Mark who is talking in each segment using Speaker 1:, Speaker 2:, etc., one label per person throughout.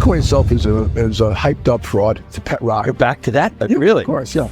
Speaker 1: Bitcoin itself is a hyped up fraud. It's a pet rock.
Speaker 2: You're back to that?
Speaker 1: Yeah,
Speaker 2: Really?
Speaker 1: Of course, yeah.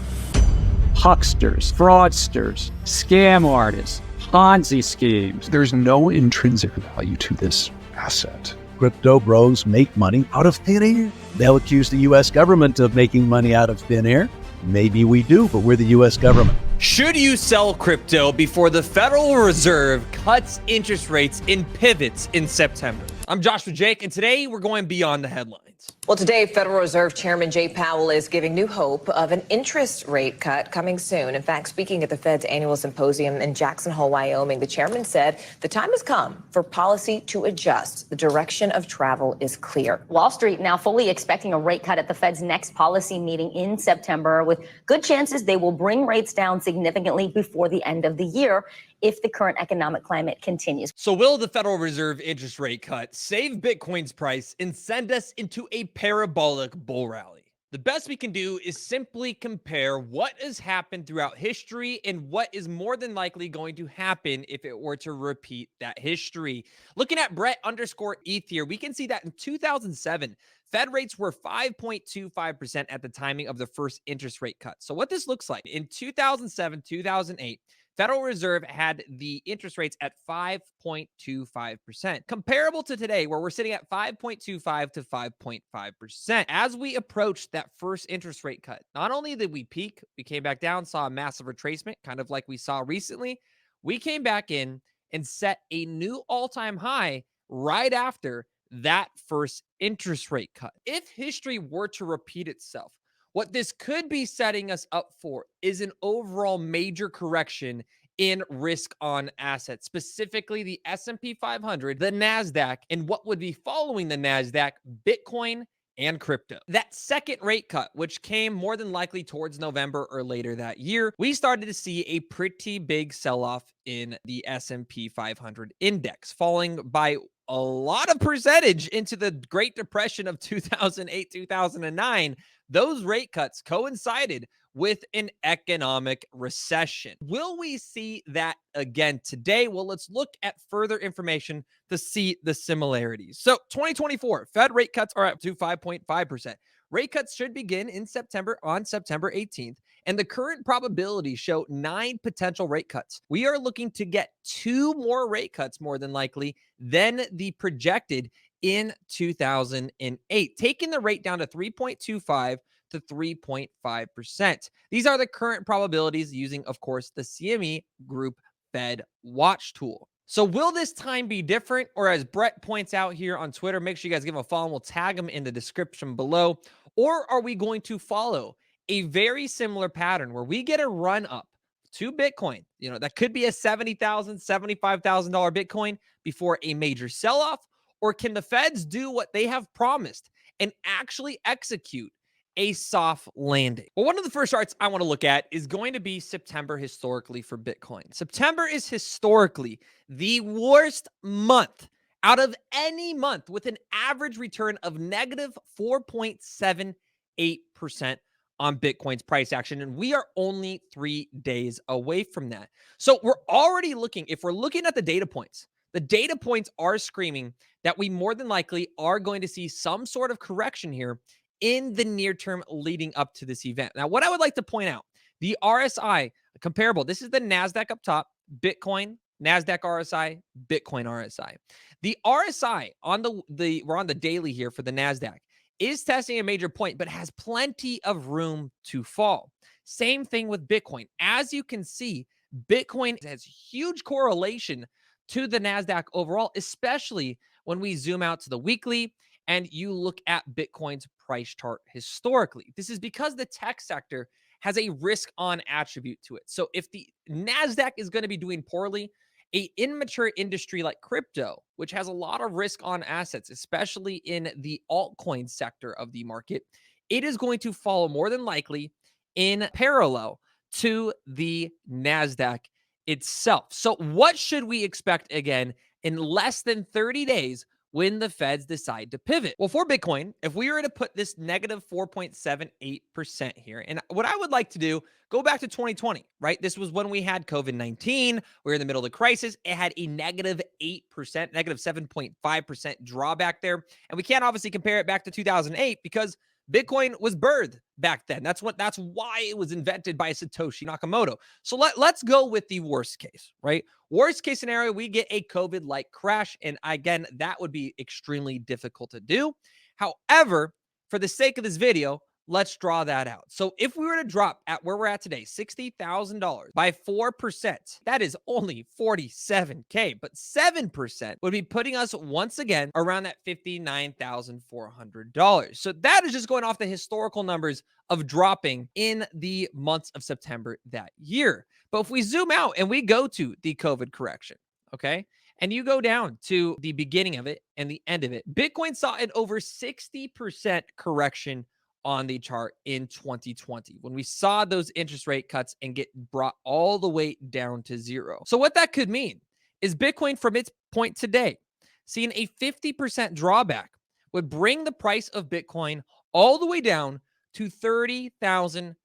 Speaker 2: Hucksters, fraudsters, scam artists, Ponzi schemes.
Speaker 1: There's no intrinsic value to this asset. Crypto bros make money out of thin air.
Speaker 3: They'll accuse the U.S. government of making money out of thin air. Maybe we do, but we're the U.S. government.
Speaker 4: Should you sell crypto before the Federal Reserve cuts interest rates and pivots in September? I'm Joshua Jake, and today we're going beyond the headlines.
Speaker 5: Well, today, Federal Reserve Chairman Jay Powell is giving new hope of an interest rate cut coming soon. In fact, speaking at the Fed's annual symposium in Jackson Hole, Wyoming, the chairman said the time has come for policy to adjust. The direction of travel is clear.
Speaker 6: Wall Street now fully expecting a rate cut at the Fed's next policy meeting in September, with good chances they will bring rates down significantly before the end of the year if the current economic climate continues.
Speaker 4: So will the Federal Reserve interest rate cut save Bitcoin's price and send us into a parabolic bull rally? The best we can do is simply compare what has happened throughout history and what is more than likely going to happen if it were to repeat that history. Looking at Brett_ETH here, we can see that in 2007, Fed rates were 5.25% at the timing of the first interest rate cut. So what this looks like in 2007, 2008, Federal Reserve had the interest rates at 5.25%, comparable to today, where we're sitting at 5.25 to 5.5%. As we approached that first interest rate cut, not only did we peak, we came back down, saw a massive retracement, kind of like we saw recently. We came back in and set a new all-time high right after that first interest rate cut. If history were to repeat itself, what this could be setting us up for is an overall major correction in risk on assets, specifically the S&P 500, the NASDAQ, and what would be following the NASDAQ, Bitcoin and crypto. That second rate cut, which came more than likely towards November or later that year, we started to see a pretty big sell-off in the S&P 500 index, falling by a lot of percentage into the Great Depression of 2008, 2009. Those rate cuts coincided with an economic recession. Will we see that again today? Well, let's look at further information to see the similarities. So 2024, Fed rate cuts are up to 5.5%. Rate cuts should begin in September on September 18th, and the current probabilities show 9 potential rate cuts. We are looking to get 2 more rate cuts more than likely than the projected in 2008, taking the rate down to 3.25 to 3.5%. These are the current probabilities using, of course, the CME Group Fed Watch tool. So will this time be different? Or as Brett points out here on Twitter, make sure you guys give him a follow and we'll tag him in the description below. Or are we going to follow a very similar pattern where we get a run up to Bitcoin? You know, that could be a $70,000, $75,000 Bitcoin before a major sell-off. Or can the Feds do what they have promised and actually execute a soft landing? Well, one of the first charts I want to look at is going to be September historically for Bitcoin. September is historically the worst month out of any month, with an average return of negative 4.78% on Bitcoin's price action. And we are only 3 days away from that. So we're already looking, if we're looking at the data points are screaming that we more than likely are going to see some sort of correction here in the near term leading up to this event. Now, what I would like to point out, the RSI comparable, this is the NASDAQ up top, Bitcoin, NASDAQ RSI, Bitcoin RSI. The RSI on we're on the daily here for the NASDAQ, is testing a major point, but has plenty of room to fall. Same thing with Bitcoin. As you can see, Bitcoin has huge correlation to the NASDAQ overall, especially when we zoom out to the weekly and you look at Bitcoin's price chart historically. This is because the tech sector has a risk on attribute to it. So if the NASDAQ is going to be doing poorly, a immature industry like crypto, which has a lot of risk on assets, especially in the altcoin sector of the market, it is going to follow more than likely in parallel to the NASDAQ itself. So what should we expect again in less than 30 days when the Feds decide to pivot. Well, for Bitcoin, if we were to put this negative 4.78% here, and what I would like to do, go back to 2020, right? This was when we had COVID-19. We were in the middle of the crisis. It had a negative 8%, negative 7.5% drawback there. And we can't obviously compare it back to 2008 because Bitcoin was birthed back then. That's why it was invented by Satoshi Nakamoto. So let's go with the worst case, right? Worst case scenario, we get a COVID-like crash. And again, that would be extremely difficult to do. However, for the sake of this video, let's draw that out. So if we were to drop at where we're at today, $60,000 by 4%, that is only $47K, but 7% would be putting us once again around that $59,400. So that is just going off the historical numbers of dropping in the months of September that year. But if we zoom out and we go to the COVID correction, okay, and you go down to the beginning of it and the end of it, Bitcoin saw an over 60% correction on the chart in 2020 when we saw those interest rate cuts and get brought all the way down to zero. So what that could mean is Bitcoin from its point today, seeing a 50% drawback would bring the price of Bitcoin all the way down to $30,500.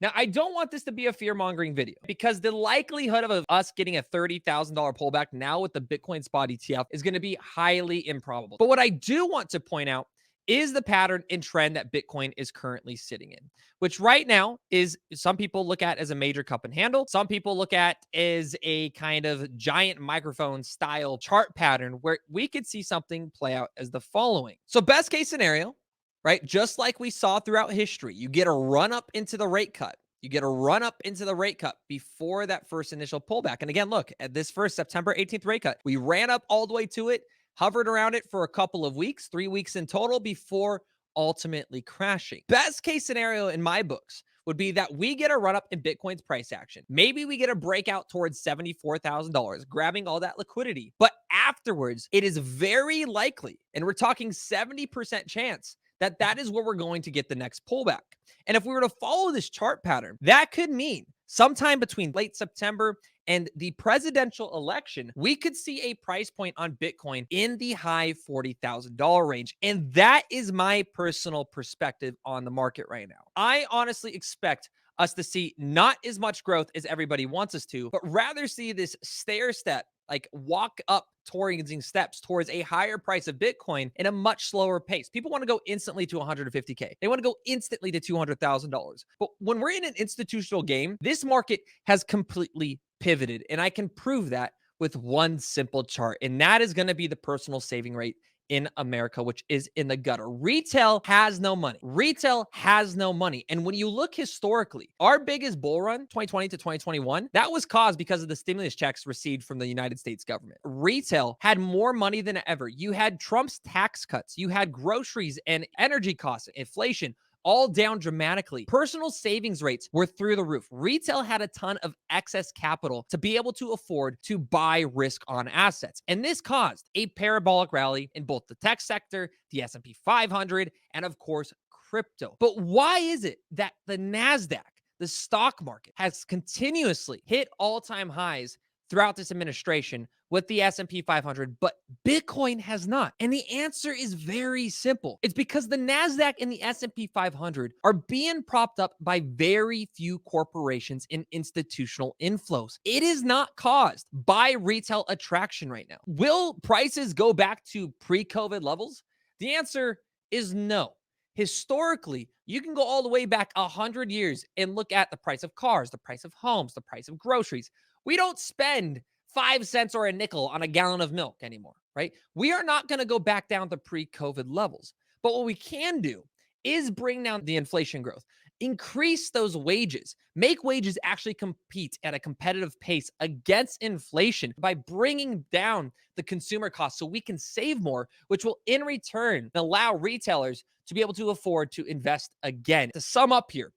Speaker 4: Now, I don't want this to be a fear-mongering video because the likelihood of us getting a $30,000 pullback now with the Bitcoin spot ETF is going to be highly improbable. But what I do want to point out is the pattern and trend that Bitcoin is currently sitting in, which right now is some people look at as a major cup and handle. Some people look at as a kind of giant microphone style chart pattern where we could see something play out as the following. So best case scenario, right? Just like we saw throughout history, you get a run up into the rate cut. You get a run up into the rate cut before that first initial pullback. And again, look at this first September 18th rate cut. We ran up all the way to it, hovered around it for a couple of weeks, 3 weeks in total before ultimately crashing. Best case scenario in my books would be that we get a run up in Bitcoin's price action. Maybe we get a breakout towards $74,000, grabbing all that liquidity. But afterwards, it is very likely, and we're talking 70% chance, that that is where we're going to get the next pullback. And if we were to follow this chart pattern, that could mean sometime between late September and the presidential election, we could see a price point on Bitcoin in the high $40,000 range. And that is my personal perspective on the market right now. I honestly expect us to see not as much growth as everybody wants us to, but rather see this stair step, like walk up towards steps towards a higher price of Bitcoin in a much slower pace. People want to go instantly to 150K. They want to go instantly to $200,000. But when we're in an institutional game, this market has completely pivoted. And I can prove that with one simple chart. And that is going to be the personal saving rate in America, which is in the gutter. Retail has no money. Retail has no money. And when you look historically, our biggest bull run, 2020 to 2021, that was caused because of the stimulus checks received from the United States government. Retail had more money than ever. You had Trump's tax cuts. You had groceries and energy costs, inflation, all down dramatically. Personal savings rates were through the roof. Retail had a ton of excess capital to be able to afford to buy risk on assets. And this caused a parabolic rally in both the tech sector, the S&P 500, and of course, crypto. But why is it that the NASDAQ, the stock market, has continuously hit all-time highs throughout this administration with the S&P 500, but Bitcoin has not? And the answer is very simple. It's because the NASDAQ and the S&P 500 are being propped up by very few corporations and institutional inflows. It is not caused by retail attraction right now. Will prices go back to pre-COVID levels? The answer is no. Historically, you can go all the way back 100 years and look at the price of cars, the price of homes, the price of groceries. We don't spend 5 cents or a nickel on a gallon of milk anymore, right? We are not going to go back down to pre-COVID levels. But what we can do is bring down the inflation growth, increase those wages, make wages actually compete at a competitive pace against inflation by bringing down the consumer costs so we can save more, which will in return allow retailers to be able to afford to invest again. To sum up here,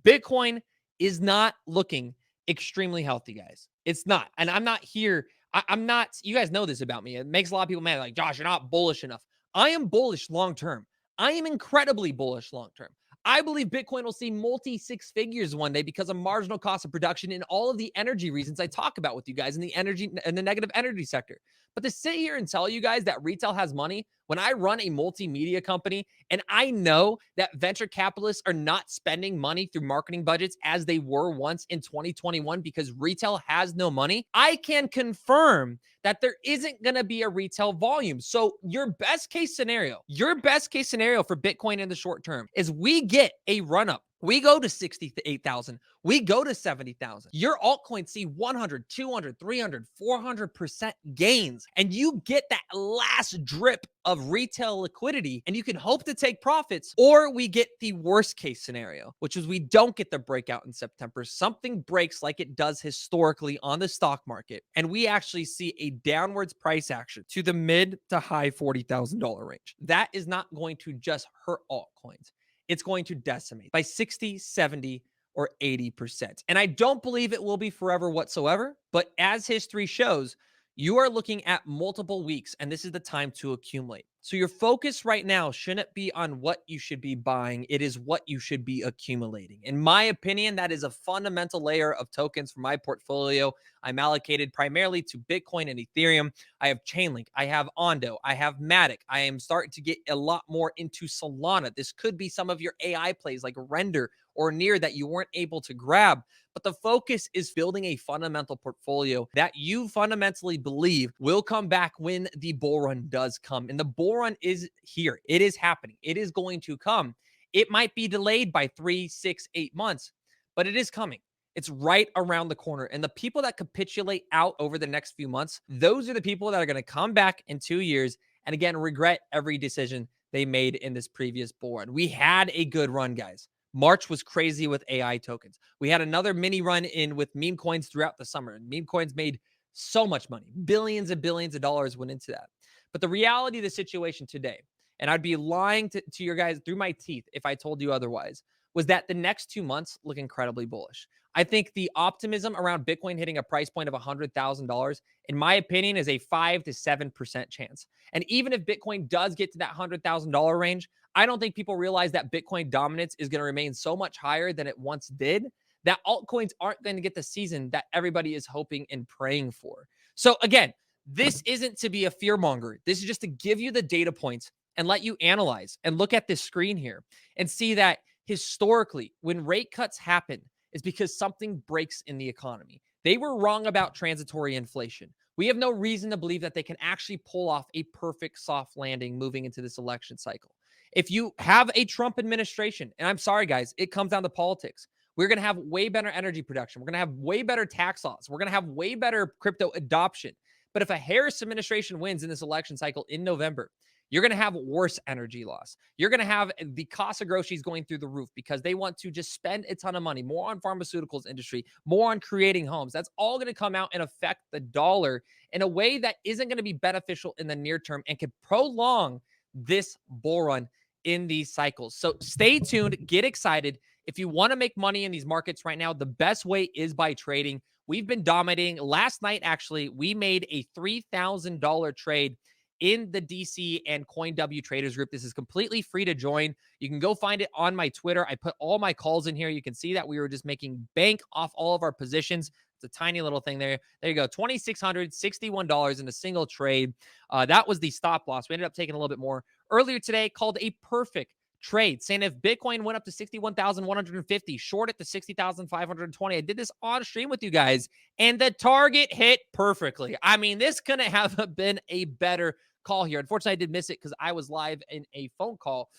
Speaker 4: Bitcoin is not looking extremely healthy, guys. It's not. And I'm not here. I'm not, you guys know this about me. It makes a lot of people mad. Like, Josh, you're not bullish enough. I am bullish long-term. I am incredibly bullish long-term. I believe Bitcoin will see multi-six figures one day because of marginal cost of production and all of the energy reasons I talk about with you guys in the energy and the negative energy sector. But to sit here and tell you guys that retail has money, when I run a multimedia company and I know that venture capitalists are not spending money through marketing budgets as they were once in 2021 because retail has no money, I can confirm that there isn't going to be a retail volume. So your best case scenario for Bitcoin in the short term is we get a run up. We go to 68,000. We go to 70,000. Your altcoins see 100, 200, 300, 400% gains. And you get that last drip of retail liquidity and you can hope to take profits. Or we get the worst case scenario, which is we don't get the breakout in September. Something breaks like it does historically on the stock market. And we actually see a downwards price action to the mid to high $40,000 range. That is not going to just hurt altcoins. It's going to decimate by 60, 70, or 80%. And I don't believe it will be forever whatsoever. But as history shows, you are looking at multiple weeks, and this is the time to accumulate. So your focus right now shouldn't be on what you should be buying. It is what you should be accumulating. In my opinion, that is a fundamental layer of tokens for my portfolio. I'm allocated primarily to Bitcoin and Ethereum. I have Chainlink. I have Ondo. I have Matic. I am starting to get a lot more into Solana. This could be some of your AI plays like Render or Near that you weren't able to grab. But the focus is building a fundamental portfolio that you fundamentally believe will come back when the bull run does come. And the bull run is here. It is happening. It is going to come. It might be delayed by 3, 6, 8 months, but it is coming. It's right around the corner. And the people that capitulate out over the next few months, those are the people that are going to come back in 2 years and again, regret every decision they made in this previous bull run. We had a good run, guys. March was crazy with AI tokens. We had another mini run in with meme coins throughout the summer, and meme coins made so much money. Billions and billions of dollars went into that. But the reality of the situation today, and I'd be lying to you guys through my teeth if I told you otherwise, was that the next 2 months look incredibly bullish. I think the optimism around Bitcoin hitting a price point of $100,000, in my opinion, is a 5 to 7% chance. And even if Bitcoin does get to that $100,000 range, I don't think people realize that Bitcoin dominance is going to remain so much higher than it once did, that altcoins aren't going to get the season that everybody is hoping and praying for. So again, this isn't to be a fear monger. This is just to give you the data points and let you analyze and look at this screen here and see that historically, when rate cuts happen, is because something breaks in the economy. They were wrong about transitory inflation. We have no reason to believe that they can actually pull off a perfect soft landing moving into this election cycle. If you have a Trump administration, and I'm sorry, guys, it comes down to politics. We're going to have way better energy production. We're going to have way better tax laws. We're going to have way better crypto adoption. But if a Harris administration wins in this election cycle in November, you're going to have worse energy loss. You're going to have the cost of groceries going through the roof because they want to just spend a ton of money, more on pharmaceuticals industry, more on creating homes. That's all going to come out and affect the dollar in a way that isn't going to be beneficial in the near term and could prolong this bull run in these cycles. So stay tuned, get excited. If you want to make money in these markets right now, the best way is by trading. We've been dominating. Last night, actually, we made a $3,000 trade in the DC and CoinW traders group. This is completely free to join. You can go find it on my Twitter. I put all my calls in here. You can see that we were just making bank off all of our positions. It's a tiny little thing there. There you go. $2,661 in a single trade. That was the stop loss. We ended up taking a little bit more. Earlier today, called a perfect trade, saying if Bitcoin went up to 61,150, short it to 60,520. I did this on stream with you guys, and the target hit perfectly. I mean, this couldn't have been a better call here. Unfortunately, I did miss it because I was live in a phone call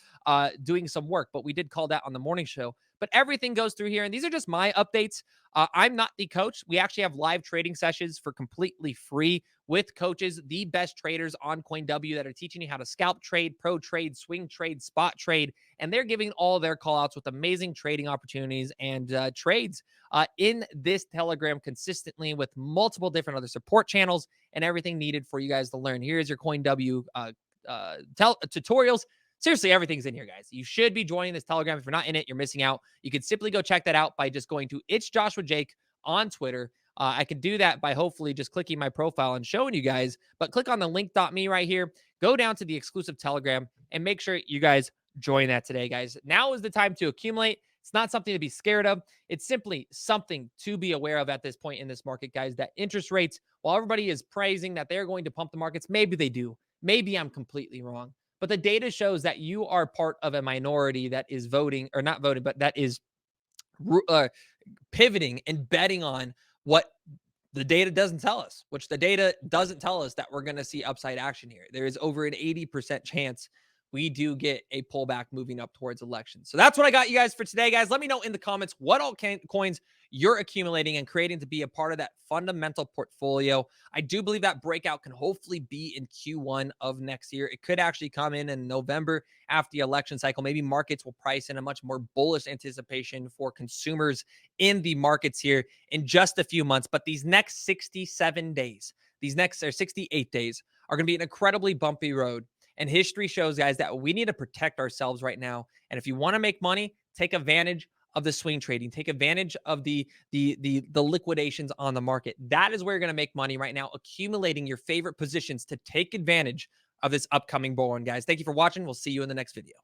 Speaker 4: doing some work, but we did call that on the morning show. But everything goes through here, and these are just my updates. I'm not the coach. We actually have live trading sessions for completely free with coaches, the best traders on CoinW that are teaching you how to scalp trade, pro trade, swing trade, spot trade, and they're giving all their call outs with amazing trading opportunities and trades in this Telegram consistently with multiple different other support channels and everything needed for you guys to learn. Here's your CoinW tutorials. Seriously, everything's in here, guys. You should be joining this Telegram. If you're not in it, you're missing out. You can simply go check that out by just going to It's Joshua Jake on Twitter. I can do that by hopefully just clicking my profile and showing you guys, but click on the link.me right here, go down to the exclusive Telegram, and make sure you guys join that today, guys. Now is the time to accumulate. It's not something to be scared of. It's simply something to be aware of at this point in this market, guys, that interest rates, while everybody is praising that they're going to pump the markets, maybe they do. Maybe I'm completely wrong. But the data shows that you are part of a minority that is voting, or not voting, but that is pivoting and betting on what the data doesn't tell us, which the data doesn't tell us that we're going to see upside action here. There is over an 80% chance we do get a pullback moving up towards elections. So that's what I got you guys for today, guys. Let me know in the comments what altcoins you're accumulating and creating to be a part of that fundamental portfolio. I do believe that breakout can hopefully be in Q1 of next year. It could actually come in November after the election cycle. Maybe markets will price in a much more bullish anticipation for consumers in the markets here in just a few months. But these next 67 days, these next 68 days are going to be an incredibly bumpy road. And history shows, guys, that we need to protect ourselves right now. And if you want to make money, take advantage of the swing trading. Take advantage of the liquidations on the market. That is where you're going to make money right now, accumulating your favorite positions to take advantage of this upcoming bull run, guys. Thank you for watching. We'll see you in the next video.